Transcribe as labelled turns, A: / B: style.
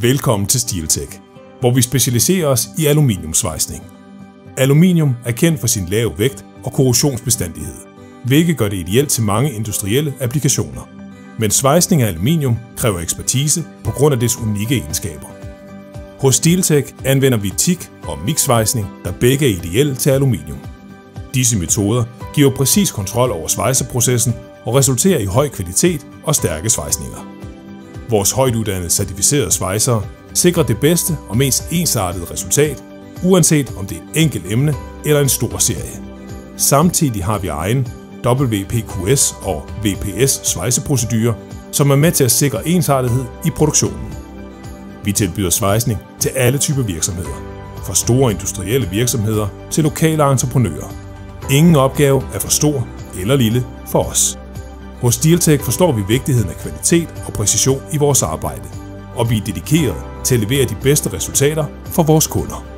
A: Velkommen til SteelTech, hvor vi specialiserer os i aluminiumsvejsning. Aluminium er kendt for sin lave vægt og korrosionsbestandighed, hvilket gør det ideelt til mange industrielle applikationer. Men svejsning af aluminium kræver ekspertise på grund af dets unikke egenskaber. Hos SteelTech anvender vi TIG og mixsvejsning, der begge er ideelle til aluminium. Disse metoder giver præcis kontrol over svejseprocessen og resulterer i høj kvalitet og stærke svejsninger. Vores højtuddannede certificerede svejsere sikrer det bedste og mest ensartede resultat, uanset om det er et enkelt emne eller en stor serie. Samtidig har vi egen WPQS og VPS svejseprocedurer, som er med til at sikre ensartethed i produktionen. Vi tilbyder svejsning til alle typer virksomheder, fra store industrielle virksomheder til lokale entreprenører. Ingen opgave er for stor eller lille for os. Hos SteelTech forstår vi vigtigheden af kvalitet og præcision i vores arbejde, og vi er dedikeret til at levere de bedste resultater for vores kunder.